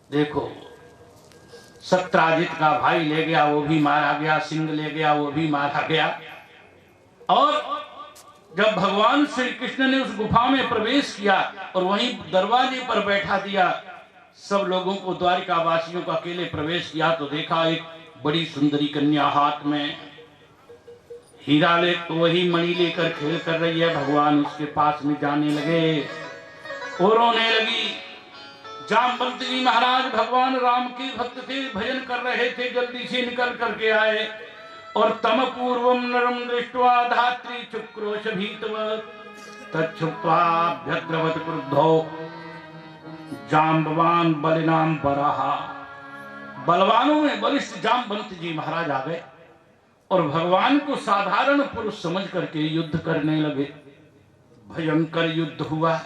देखो, सत्राजित का भाई ले गया, वो भी मारा गया, सिंह ले गया, वो भी मारा गया। और जब भगवान श्री कृष्ण ने उस गुफा में प्रवेश किया और वहीं दरवाजे पर बैठा दिया सब लोगों को, द्वारिका वासियों का अकेले प्रवेश किया, तो देखा एक बड़ी सुंदरी कन्या हाथ में हीरा ले, तो वही मणि लेकर खेल कर रही है। भगवान उसके पास में जाने लगे और रोने लगी। जामवंत जी महाराज भगवान राम के भक्त थे, भजन कर रहे थे, जल्दी से निकल करके आए और तम पूर्वम नरम दृष्ट्वा धात्री चुक्रोश भीतवत् तच्छुत्वाभ्यद्रवत् क्रुद्धो जाम्बवान बलिनाम बराहा। बलवानों में बलिष्ठ जामवंत जी महाराज आ गए और भगवान को साधारण पुरुष समझ करके युद्ध करने लगे। भयंकर युद्ध हुआ,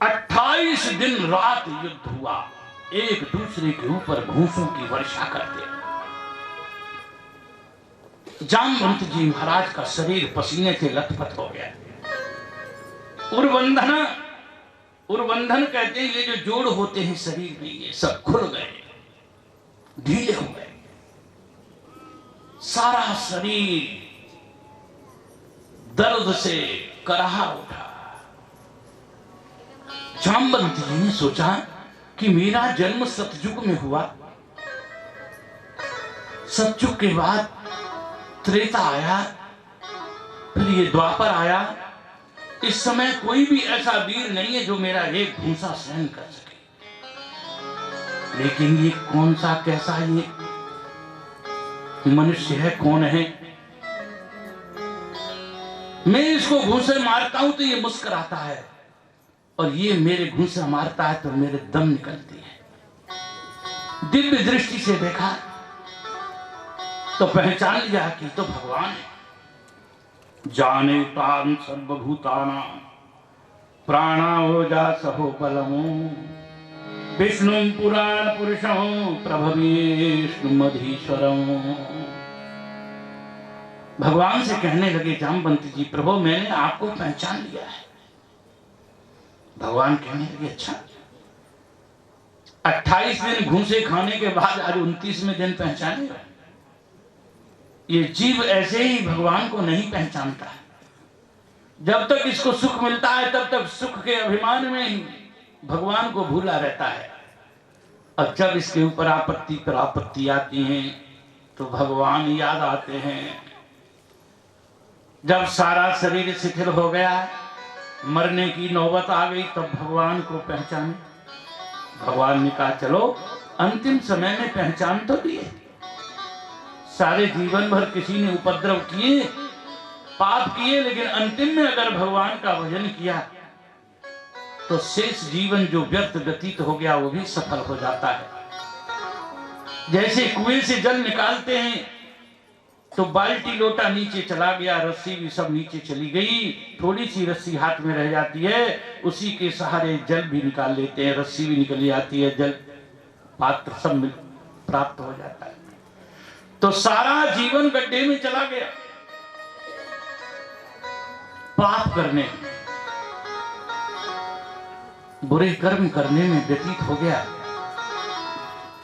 28 दिन रात युद्ध हुआ, एक दूसरे के ऊपर घूंसों की वर्षा करते। जामवंत जी महाराज का शरीर पसीने से लथपथ हो गया। उर्वंधन कहते हैं, ये जो जोड़ होते हैं शरीर में, ये सब खुल गए, ढीले हो गए, सारा शरीर दर्द से कराहा उठा। जामवंत जी ने सोचा कि मेरा जन्म सतयुग में हुआ, सतयुग के बाद त्रेता आया, फिर ये द्वापर आया, इस समय कोई भी ऐसा वीर नहीं है जो मेरा एक घूंसा सहन कर सके। लेकिन ये कौन सा कैसा ये मनुष्य है, कौन है? मैं इसको घूंसे मारता हूं तो ये मुस्कुराता है, और ये मेरे घूंसा मारता है तो मेरे दम निकलती है। दिव्य दृष्टि से देखा तो पहचान लिया कि तो भगवान है। जाने तान सर्वभूताना प्राणाओजा सहो बलमो विष्णु पुराण पुरुषों प्रभविष्णुमधीश्वरम। भगवान से कहने लगे जामवंत जी, प्रभु मैंने आपको पहचान लिया है। भगवान कहने लगे, अच्छा 28 दिन घूंसे खाने के बाद आज 29वें दिन पहचानेगा? ये जीव ऐसे ही भगवान को नहीं पहचानता। जब तक इसको सुख मिलता है तब तक सुख के अभिमान में ही भगवान को भूला रहता है, और जब इसके ऊपर आपत्ति पर आपत्ति आती हैं तो भगवान याद आते हैं। जब सारा शरीर शिथिल हो गया, मरने की नौबत आ गई, तब भगवान को पहचाने। भगवान ने कहा चलो अंतिम समय में पहचान तो दिए। सारे जीवन भर किसी ने उपद्रव किए, पाप किए, लेकिन अंतिम में अगर भगवान का भजन किया तो शेष जीवन जो व्यर्थ व्यतीत हो गया वो भी सफल हो जाता है। जैसे कुएं से जल निकालते हैं तो बाल्टी लोटा नीचे चला गया, रस्सी भी सब नीचे चली गई, थोड़ी सी रस्सी हाथ में रह जाती है, उसी के सहारे जल भी निकाल लेते हैं, रस्सी भी निकल जाती है, जल पात्र सब प्राप्त हो जाता है। तो सारा जीवन गड्ढे में चला गया, पाप करने, बुरे कर्म करने में व्यतीत हो गया,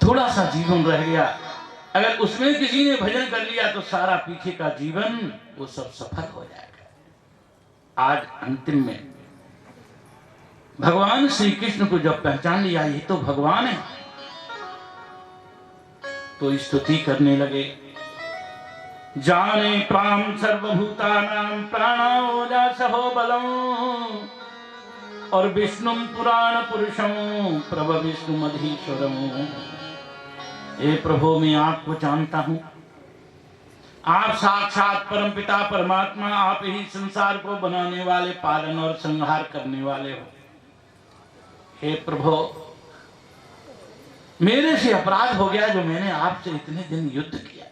थोड़ा सा जीवन रह गया। अगर उसमें किसी ने भजन कर लिया तो सारा पीछे का जीवन वो सब सफल हो जाएगा। आज अंतिम में भगवान श्री कृष्ण को जब पहचान लिया ये तो भगवान है, तो स्तुति करने लगे। जाने त्वाम सर्वभूतानां प्राणाओजा सहो बलम और विष्णु पुराण पुरुषम प्रभ विष्णुमधीश्वरम। हे प्रभु मैं आपको जानता हूं, आप साक्षात परमपिता परमात्मा, आप ही संसार को बनाने वाले, पालन और संहार करने वाले हो। हे प्रभु मेरे से अपराध हो गया जो मैंने आपसे इतने दिन युद्ध किया,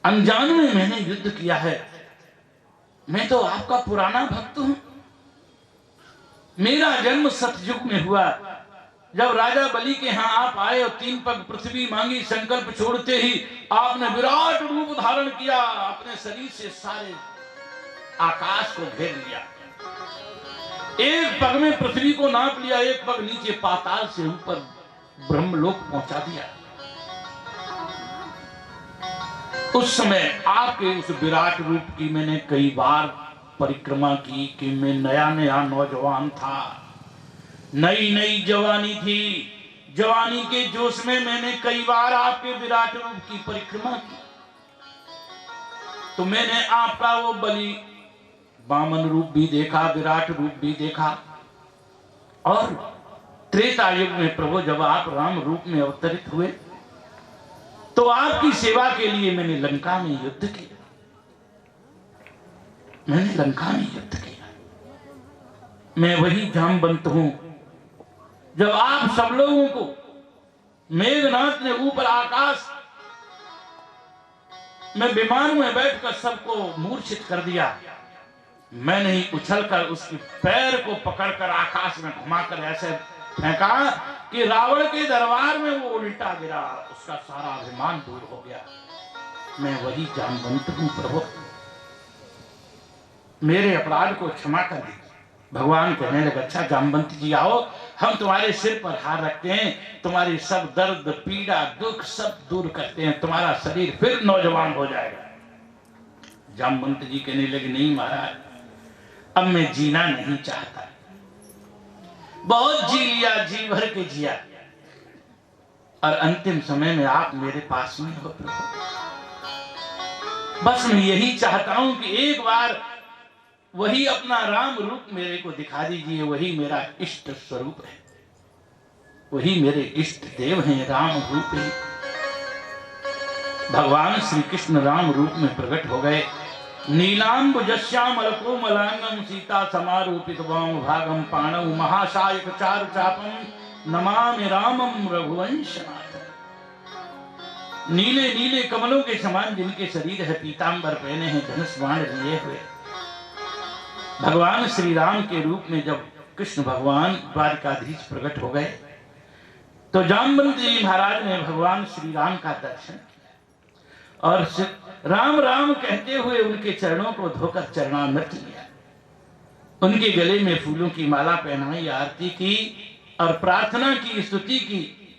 अनजान में मैंने युद्ध किया है। मैं तो आपका पुराना भक्त हूं। मेरा जन्म सतयुग में हुआ, जब राजा बलि के यहां आप आए और 3 पग पृथ्वी मांगी, संकल्प छोड़ते ही आपने विराट रूप धारण किया, अपने शरीर से सारे आकाश को घेर लिया। एक पग में पृथ्वी को नाप लिया, एक पग नीचे पाताल से ऊपर ब्रह्मलोक पहुंचा दिया। उस समय आपके उस विराट रूप की मैंने कई बार परिक्रमा की कि मैं नया नया नौजवान था, नई नई जवानी थी। जवानी के जोश में मैंने कई बार आपके विराट रूप की परिक्रमा की। तो मैंने आपका वो बलि वामन रूप भी देखा, विराट रूप भी देखा। और त्रेता युग में प्रभु जब आप राम रूप में अवतरित हुए तो आपकी सेवा के लिए मैंने लंका में युद्ध किया। मैंने लंका में युद्ध किया। मैं वही जामवंत हूं जब आप सब लोगों को मेघनाथ ने ऊपर आकाश में विमान में बैठकर सबको मूर्छित कर दिया। मैंने ही उछलकर उसके पैर को पकड़कर आकाश में घुमाकर ऐसे फेंका कि रावण के दरबार में वो उल्टा गिरा, उसका सारा अभिमान दूर हो गया। मैं वही जामवंत हूं प्रभु, मेरे अपराध को क्षमा कर दीजिए। भगवान कहने लगे, अच्छा जामवंत जी आओ, हम तुम्हारे सिर पर हाथ रखते हैं, तुम्हारी सब दर्द पीड़ा दुख सब दूर करते हैं, तुम्हारा शरीर फिर नौजवान हो जाएगा। जामवंत जी कहने लगे, नहीं महाराज, अब मैं जीना नहीं चाहता, बहुत जी लिया, जी भर के जिया, और अंतिम समय में आप मेरे पास में हो प्रभु। बस मैं यही चाहता हूं कि एक बार वही अपना राम रूप मेरे को दिखा दीजिए। वही मेरा इष्ट स्वरूप है, वही मेरे इष्ट देव हैं, राम रूप ही। भगवान श्री कृष्ण राम रूप में प्रकट हो गए। नीलांबुजश्यामलकोमलांगं सीता समारूपित वाम भागम पाणौ महाशायक चारु चापम नमामि रामम रघुवंशनाथं। नीले नीले कमलों के समान जिनके शरीर है, पीतांबर पहने हैं, धनुष बाण लिए हुए। भगवान श्री राम के रूप में जब कृष्ण भगवान द्वारकाधीश प्रकट हो गए तो जामवंत जी महाराज ने भगवान श्री राम का दर्शन किया और राम राम कहते हुए उनके चरणों को धोकर चरणामृत लिया। उनके गले में फूलों की माला पहनाई, आरती की और प्रार्थना की, स्तुति की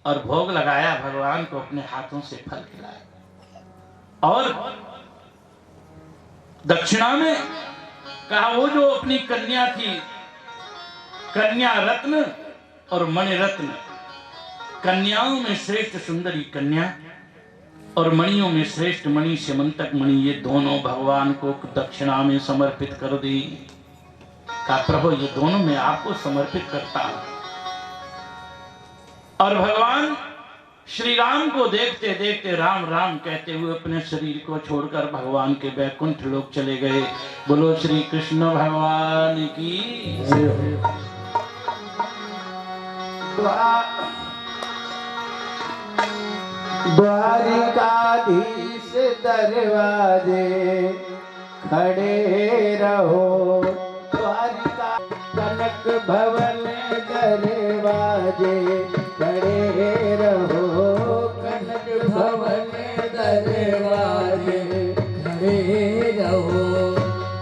और भोग लगाया। भगवान को अपने हाथों से फल खिलाया और दक्षिणा में कहा, वो जो अपनी कन्या थी, कन्या रत्न और मणि रत्न, कन्याओं में श्रेष्ठ सुंदरी कन्या और मणियों में श्रेष्ठ मणि स्यमंतक मणि, ये दोनों भगवान को दक्षिणा में समर्पित कर दी। कहा, प्रभु ये दोनों मैं आपको समर्पित करता हूं। और भगवान श्री राम को देखते देखते राम राम कहते हुए अपने शरीर को छोड़कर भगवान के वैकुंठ लोक चले गए। बोलो श्री कृष्ण भगवान की। द्वारिकाधीश दरवाजे खड़े रहो, द्वारिका कनक भवन दरवाजे खड़े रहो, कनक भवन दरवाजे खड़े रहो।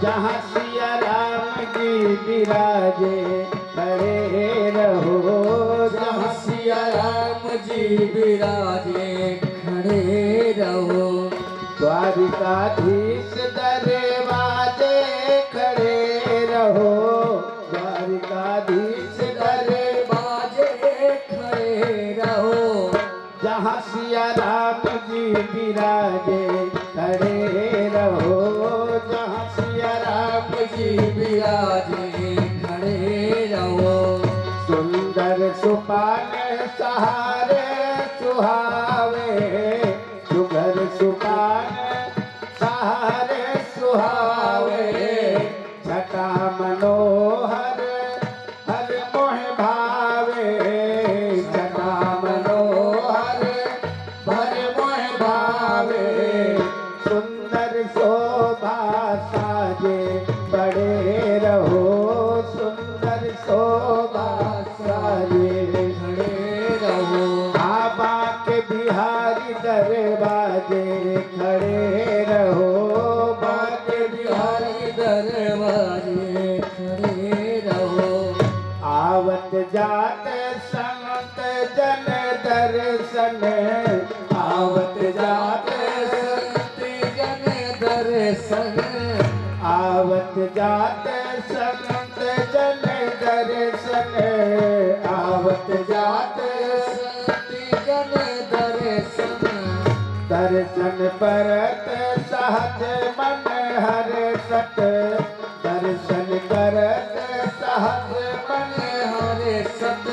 जहाँ सिया राम जी विराजे खड़े रहो, जहाँ सिया राम जी विराजे खड़े रहो। द्वारिकाधीश दरवाजे खड़े रहो, द्वारिकाधीश दरवाजे खड़े रहो। जहाँ सिया राम जी विराजे खड़े रहो, जहाँ सिया राम जी विराजे खड़े रहो। सुंदर सुपान सहारे सुहावे, सुगर सुपान सहारे सुहावे। छटा मनोहर हर मोह भावे, छटा मनोहर भर मोह भावे। सुंदर शोभा साजे बड़े रहो, सुंदर शोभा साजे खड़े रहो। आबा के बिहारी दरवाजे खड़े रहो, बाके बिहारी दरवाजे खड़े रहो। आवत जात संत जन दर्शन, आवत जात संत जन दर्शन, आवत जात संत जन दर्शन, आवत जात संत जन दर्शन, दर्शन परत सहज मन हर्षत, दर्शन करत सहज मन हर्षत,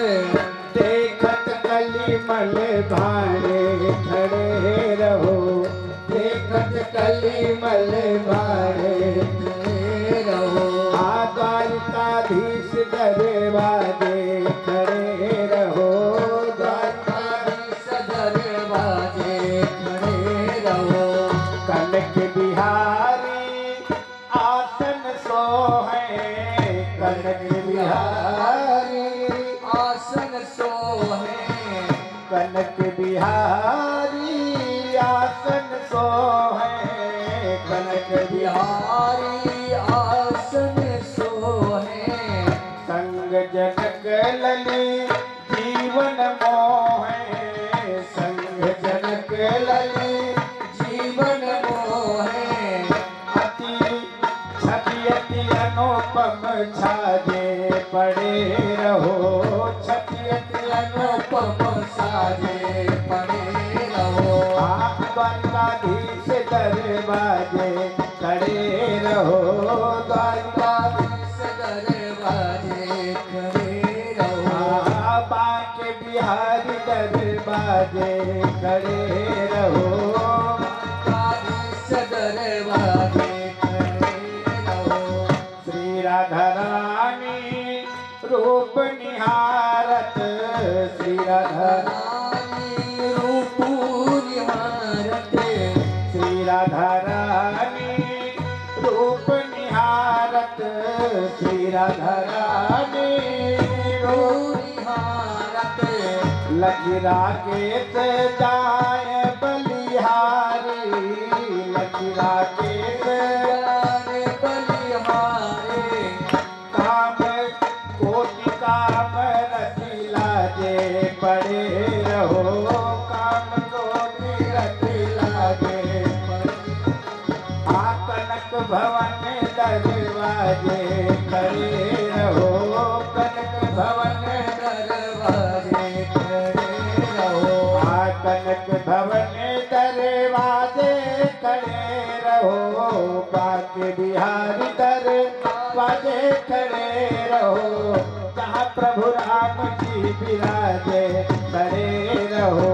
देखत कलिमल भाणे खड़े रहो, देखत कलिमल भाणे खड़े रहो। द्वारकाधीश दरवाजे खड़े रहो, द्वारकाधीश दरवाजे खड़े रहो। कनक बिहारी आसन सोहे, कनक बिहारी आसन सोहे, कनक बिहारी आसन सोहे, कनक बिहारी आसन सोहे। संग जनक लली जीवन मोहे, संग जनक लली जीवन मोहे। अति छवि अति अनुपम छाजे पड़े रहो, छवि अति अनुपम साजे पड़े रहो। द्वारकाधीश दरवाजे खड़े रहो, द्वारकाधीश दरवाजे खड़े रहो। बांके बिहारी दरवाजे खड़े रहो, द्वारकाधीश दरवाजे खड़े रहो। श्री राधा रानी रूप निहारत, श्री राधा रानी रूप निहारत, श्री राधा रानी रूप निहारत, श्री राधा रानी रूप निहारत। लगी राकेश जाय बलिहारी, लगी राकेश जाय बलिहारी। काम कोटि काम रति लागे पड़े रहो, काम कोटि रति लागे पड़े। कनक भवन दरवाजे खड़े रहो, कनक भवन दरवाजे खड़े रहो। कनक भवन दरवाजे खड़े रहो, बांके बिहारी दरवाजे खड़े रहो। जहाँ प्रभु राम जी विराजे खड़े रहो,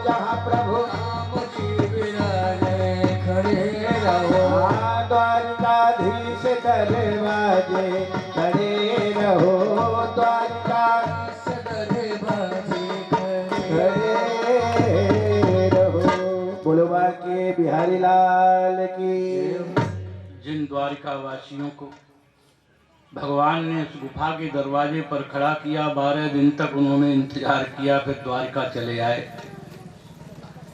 जहाँ प्रभु राम जी विराजे खड़े रहो। द्वारकाधीश दरवाजे खड़े रहो, द्वारकाधीश दरवाजे खड़े रहो। बोलो बांके बिहारी लाल की। जिन द्वारिका वासियों को भगवान ने उस गुफा के दरवाजे पर खड़ा किया, 12 दिन तक उन्होंने इंतजार किया, फिर द्वारिका चले आए।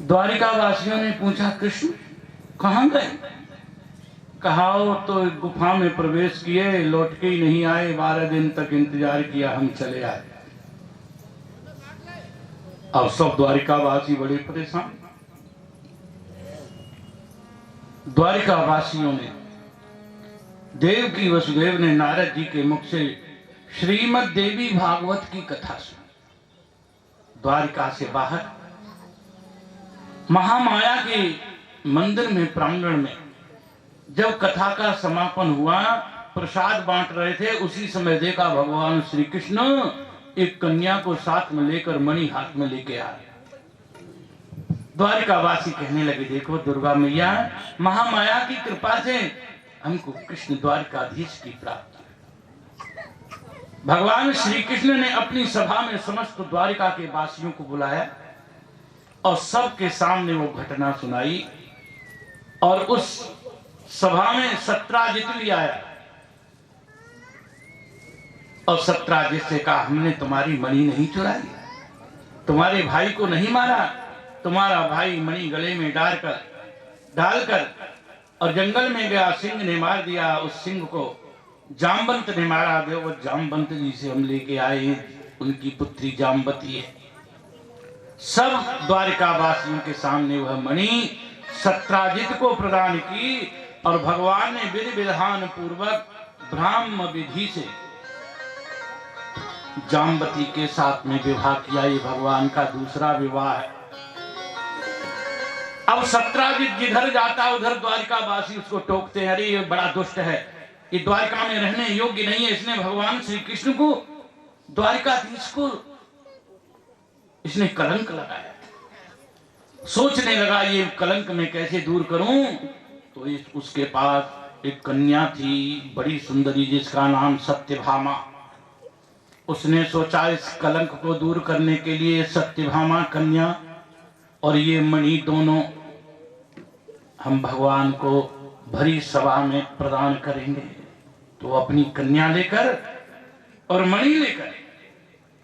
द्वारिका वासियों ने पूछा, कृष्ण कहाँ गए? कहा वो तो गुफा में प्रवेश किए, लौट के ही नहीं आए, 12 दिन तक इंतजार किया, हम चले आए। अब सब द्वारिका वासी बड़े परेशान। द्वारिका वासियों ने देव की वसुदेव ने नारद जी के मुख से श्रीमद् देवी भागवत की कथा सुनी। द्वारिका से बाहर महामाया के मंदिर में प्रांगण में जब कथा का समापन हुआ, प्रसाद बांट रहे थे, उसी समय देखा भगवान श्री कृष्ण एक कन्या को साथ में लेकर मणि हाथ में लेके आ रहे। द्वारिकावासी कहने लगे, देखो दुर्गा मैया, महामाया की कृपा से हमको कृष्ण द्वारिकाधीश की प्राप्ति। भगवान श्री कृष्ण ने अपनी सभा में समस्त द्वारिका के वासियों को बुलाया और सबके सामने वो घटना सुनाई। और उस सभा में सत्राजित भी आया और सत्राजित से कहा, हमने तुम्हारी मणि नहीं चुराई, तुम्हारे भाई को नहीं मारा, तुम्हारा भाई मणि गले में डालकर और जंगल में गया, सिंह ने मार दिया, उस सिंह को जामवंत ने मारा। वो जामवंत जी से हम लेके आए, उनकी पुत्री जामवती है। सब द्वारिका वासियों के सामने वह मणि सत्राजित को प्रदान की और भगवान ने विधि विधान पूर्वक ब्राह्म विधि से जामवती के साथ में विवाह किया। ये भगवान का दूसरा विवाह है। अब सत्राजित जिधर जाता उधर द्वारिका वासी उसको टोकते हैं, अरे ये बड़ा दुष्ट है, ये द्वारिका में रहने योग्य नहीं है। इसने भगवान श्री कृष्ण को, द्वारिकाधीश को इसने कलंक लगाया। सोचने लगा ये कलंक मैं कैसे दूर करूं। तो उसके पास एक कन्या थी बड़ी सुंदरी, जिसका नाम सत्यभामा। उसने सोचा इस कलंक को दूर करने के लिए सत्यभामा कन्या और ये मणि दोनों हम भगवान को भरी सभा में प्रदान करेंगे। तो अपनी कन्या लेकर और मणि लेकर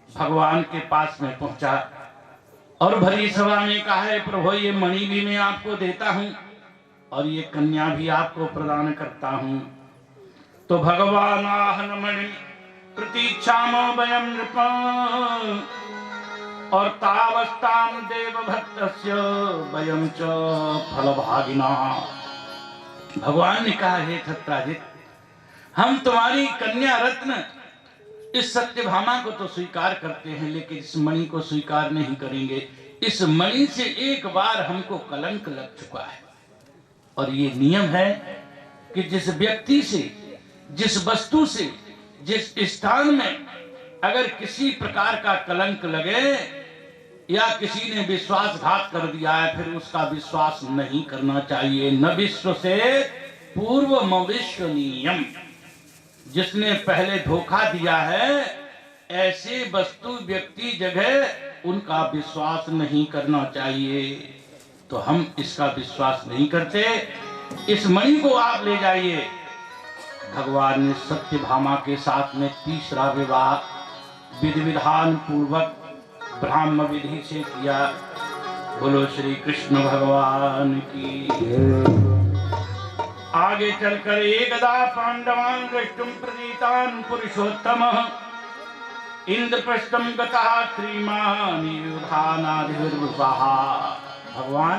भगवान के पास में पहुंचा और भरी सभा में कहा है प्रभु ये मणि भी मैं आपको देता हूं और ये कन्या भी आपको प्रदान करता हूं। तो भगवान आहन मणि प्रतीक्षामो वयम नृप और तावस्ताम देव भक्तस्य वयम च फलभागिना। भगवान ने कहा हे सत्राजित, हम तुम्हारी कन्या रत्न इस सत्यभामा को तो स्वीकार करते हैं, लेकिन इस मणि को स्वीकार नहीं करेंगे। इस मणि से एक बार हमको कलंक लग चुका है और ये नियम है कि जिस व्यक्ति से, जिस वस्तु से, जिस स्थान में अगर किसी प्रकार का कलंक लगे या किसी ने विश्वासघात कर दिया है, फिर उसका विश्वास नहीं करना चाहिए। न विश्व से पूर्व मविश्वनीयम, जिसने पहले धोखा दिया है ऐसे वस्तु व्यक्ति जगह उनका विश्वास नहीं करना चाहिए। तो हम इसका विश्वास नहीं करते। इस मणि को आप ले जाइए। भगवान ने सत्यभामा के साथ में तीसरा विवाह विधि विधान पूर्वक ब्राह्म विधि से किया। बोलो श्री कृष्ण भगवान की। आगे चलकर एकदा पांडवान् द्रष्टुम प्रतीतान् पुरुषोत्तमः इंद्रप्रस्थं गतः श्रीमान् युधानाधिर्वृषः। भगवान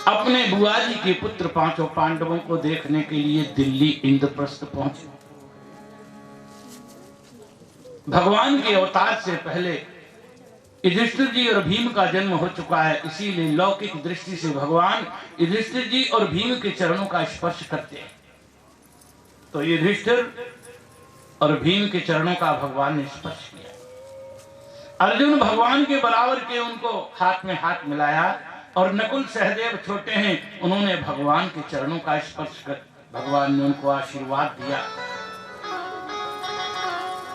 अपने बुआ जी के पुत्र पांचों पांडवों को देखने के लिए दिल्ली इंद्रप्रस्थ पहुंचे। भगवान के अवतार से पहले युधिष्ठिर जी और भीम का जन्म हो चुका है, इसीलिए लौकिक दृष्टि से भगवान युधिष्ठिर जी और भीम के चरणों का स्पर्श करते हैं। तो युधिष्ठिर और भीम के चरणों का भगवान ने स्पर्श किया। अर्जुन भगवान के बराबर के, उनको हाथ में हाथ मिलाया और नकुल सहदेव छोटे हैं, उन्होंने भगवान के चरणों का स्पर्श कर भगवान ने उनको आशीर्वाद दिया।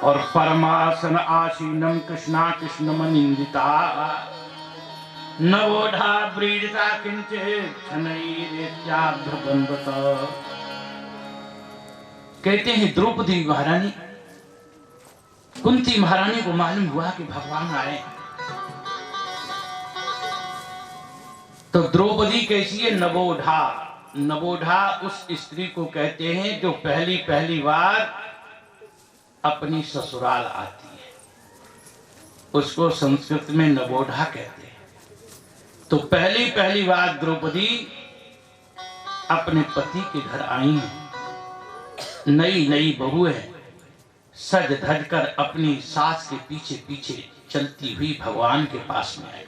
और परमासन आसीनम कृष्णा कृष्णमनिंदिता नवोढ़ा व्रीडिता किंचित क्षणैरेत्याभ्रबंधत। कहते हैं द्रौपदी महारानी, कुंती महारानी को मालूम हुआ कि भगवान आए। तो द्रौपदी कैसी है? नवोढ़ा। नवोढ़ा उस स्त्री को कहते हैं जो पहली बार अपनी ससुराल आती है, उसको संस्कृत में नवोढ़ा कहते हैं। तो पहली बार द्रौपदी अपने पति के घर आई है, नई बहू है, सज धज कर अपनी सास के पीछे पीछे चलती हुई भगवान के पास में आई।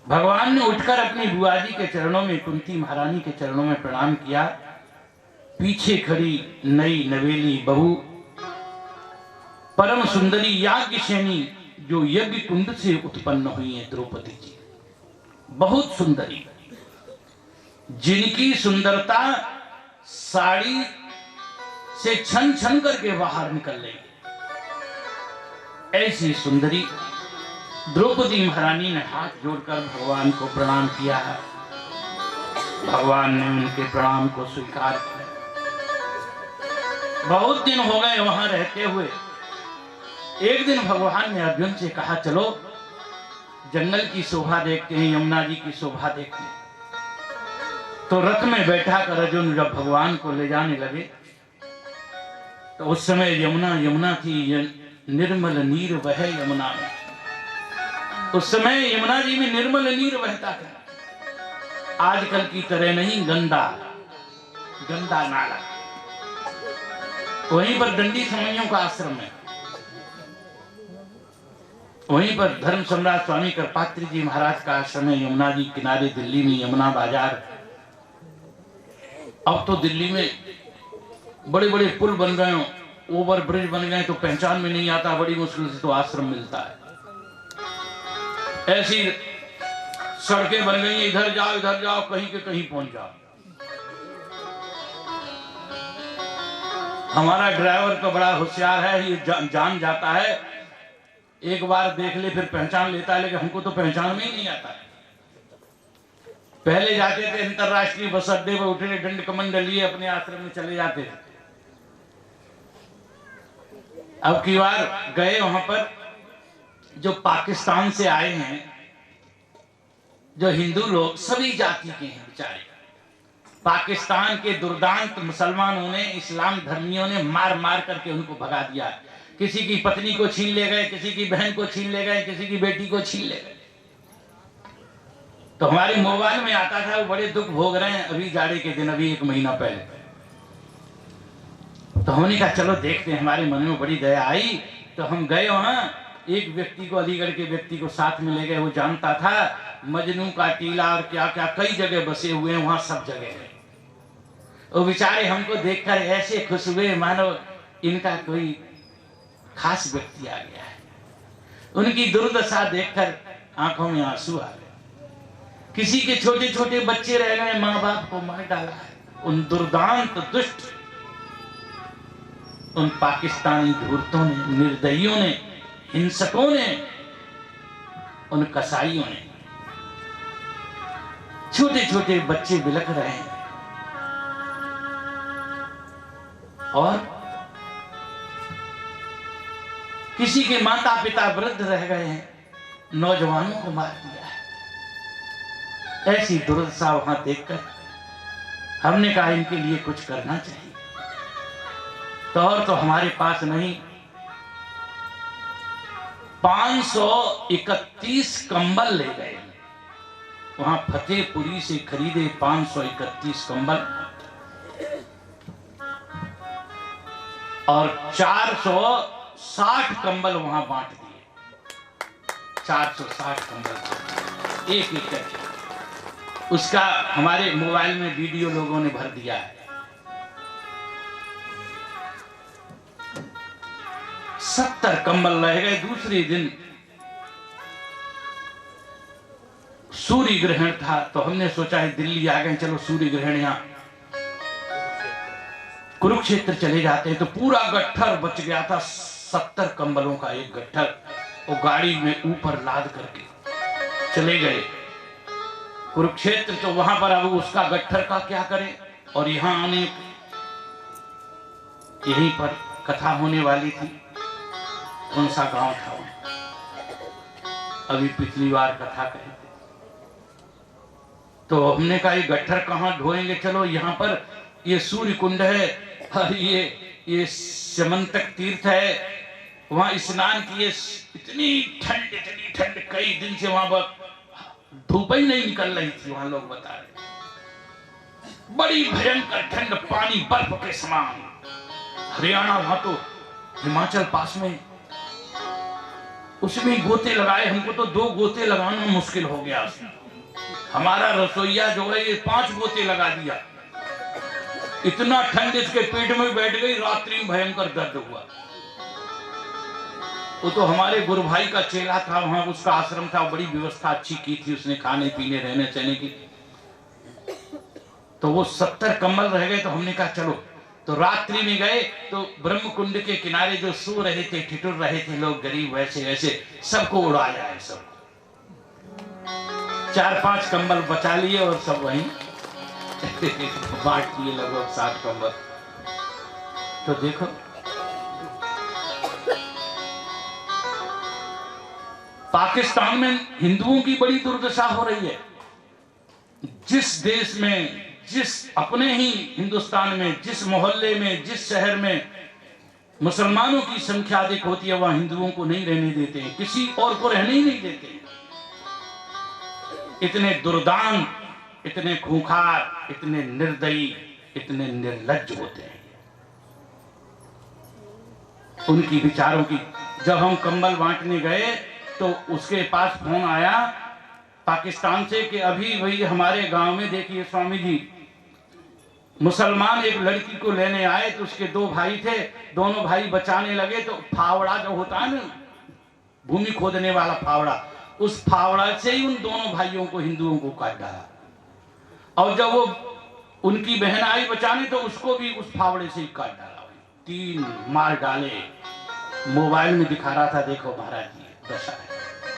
भगवान ने उठकर अपनी बुआ जी के चरणों में, कुंती महारानी के चरणों में प्रणाम किया। पीछे खड़ी नई नवेली बहू परम सुंदरी याज्ञसेनी, जो यज्ञ कुंड से उत्पन्न हुई है द्रौपदी जी, बहुत सुंदरी, जिनकी सुंदरता साड़ी से छन छन करके बाहर निकल रही है। ऐसी सुंदरी द्रौपदी महारानी ने हाथ जोड़कर भगवान को प्रणाम किया है। भगवान ने उनके प्रणाम को स्वीकार किया। बहुत दिन हो गए वहां रहते हुए। एक दिन भगवान ने अर्जुन से कहा चलो जंगल की शोभा देखते हैं, यमुना जी की शोभा देखते हैं। तो रथ में बैठा कर अर्जुन जब भगवान को ले जाने लगे तो उस समय यमुना थी, निर्मल नीर बह यमुना में। उस समय यमुना जी में निर्मल नीर बहता था, आजकल की तरह नहीं गंदा नाला। वहीं पर दंडी समइयों का आश्रम है, वहीं पर धर्म सम्राट स्वामी कृपात्री जी महाराज का आश्रम है, यमुना जी किनारे दिल्ली में, यमुना बाजार। अब तो दिल्ली में बड़े बड़े पुल बन गए, ओवर ब्रिज बन गए, तो पहचान में नहीं आता, बड़ी मुश्किल से तो आश्रम मिलता है। ऐसी सड़कें बन गई, इधर जाओ कहीं के कहीं पहुंच जाओ। हमारा ड्राइवर तो बड़ा होशियार है, ये जान जाता है, एक बार देख ले फिर पहचान लेता है, लेकिन हमको तो पहचान में ही नहीं आता है। पहले जाते थे अंतरराष्ट्रीय बस अड्डे पर, उठे दंड कमंडल लिए अपने आश्रम में चले जाते थे। अब की बार गए वहां पर, जो पाकिस्तान से आए हैं, जो हिंदू लोग सभी जाति के हैं बेचारे, पाकिस्तान के दुर्दांत मुसलमानों ने, इस्लाम धर्मियों ने मार मार करके उनको भगा दिया। किसी की पत्नी को छीन ले गए, किसी की बहन को छीन ले गए, किसी की बेटी को छीन ले गए। तो हमारे मोबाइल में आता था, वो बड़े दुख भोग रहे हैं अभी जाड़े के दिन, अभी 1 महीना पहले। तो हमने कहा चलो देखते हैं, हमारे मन में बड़ी दया आई। तो हम गए वहां, एक व्यक्ति को, अलीगढ़ के व्यक्ति को साथ में ले गए। वो जानता था मजनू का टीला और क्या क्या कई जगह बसे हुए हैं वहां, सब जगह है। वो बेचारे हमको देखकर ऐसे खुश हुए मानो इनका कोई खास व्यक्ति आ गया है। उनकी दुर्दशा देखकर आंखों में आंसू आ गए। किसी के छोटे छोटे बच्चे रह गए, माँ बाप को मार डाला है उन दुर्दांत दुष्ट, उन पाकिस्तानी धूर्तों ने, निर्दयियों ने, हिंसकों ने, उन कसाईयों ने। छोटे छोटे बच्चे बिलख रहे हैं और किसी के माता पिता वृद्ध रह गए हैं, नौजवानों को मार दिया है। ऐसी दुर्दशा वहां देखकर हमने कहा इनके लिए कुछ करना चाहिए। तो और तो हमारे पास नहीं, 531 कंबल ले गए वहां, फतेहपुरी से खरीदे 531 कंबल और 460 कंबल वहां बांट दिए। 460 कंबल एक करके, उसका हमारे मोबाइल में वीडियो लोगों ने भर दिया है। 70 कंबल रह गए। दूसरे दिन सूर्य ग्रहण था, तो हमने सोचा है दिल्ली आ गए, चलो सूर्य ग्रहण यहां कुरुक्षेत्र चले जाते हैं। तो पूरा गट्ठर बच गया था, 70 कंबलों का एक गट्ठर, वो गाड़ी में ऊपर लाद करके चले गए कुरुक्षेत्र। तो वहां पर अब उसका गट्ठर का क्या करें, और यहां आने, यहीं पर कथा होने वाली थी। कौन सा गांव था वो, अभी पिछली बार कथा कही थी। तो हमने कहा ये गट्ठर कहां ढोएंगे, चलो यहां पर ये सूर्य कुंड है और ये समंतक तीर्थ है, वहां स्नान किए। इतनी ठंड कई दिन से वहां पर धूप ही नहीं निकल रही थी, वहां लोग बता रहे, बड़ी भयंकर ठंड, पानी बर्फ के समान। हरियाणा, वहां तो हिमाचल पास में, उसमें गोते लगाए। हमको तो 2 गोते लगाना मुश्किल हो गया उसमें। हमारा रसोईया जो है ये 5 गोते लगा दिया। इतना ठंड इसके पेट में बैठ गई, रात्रि में भयंकर दर्द हुआ। वो तो हमारे गुरु भाई का चेला था, वहां उसका आश्रम था, बड़ी व्यवस्था अच्छी की थी उसने, खाने पीने रहने सहने की। तो वो 70 कंबल रह गए। तो हमने कहा चलो, तो रात्रि में गए तो ब्रह्म कुंड के किनारे जो सो रहे थे, ठिठुर रहे थे लोग, गरीब वैसे वैसे सबको उड़ाया है। सब 4-5 कंबल बचा लिए और सब वहीं बांट दिए, लगभग 60 कंबल। तो देखो पाकिस्तान में हिंदुओं की बड़ी दुर्दशा हो रही है। जिस देश में जिस अपने ही हिंदुस्तान में जिस मोहल्ले में जिस शहर में मुसलमानों की संख्या अधिक होती है वहां हिंदुओं को नहीं रहने देते हैं, किसी और को रहने ही नहीं देते हैं। इतने दुर्दान, इतने खूंखार, इतने निर्दयी, इतने निर्लज्ज होते हैं उनकी विचारों की। जब हम कंबल बांटने गए तो उसके पास फोन आया पाकिस्तान से कि अभी वही हमारे गांव में देखिए स्वामी जी, मुसलमान एक लड़की को लेने आए तो उसके दो भाई थे, दोनों भाई बचाने लगे तो फावड़ा जो होता है ना, भूमि खोदने वाला फावड़ा, उस फावड़ा से ही उन दोनों भाइयों को, हिंदुओं को काट डाला। और जब वो उनकी बहन आई बचाने तो उसको भी उस फावड़े से ही काट डाला। 3 मार डाले। मोबाइल में दिखा रहा था, देखो महाराज जी दशा।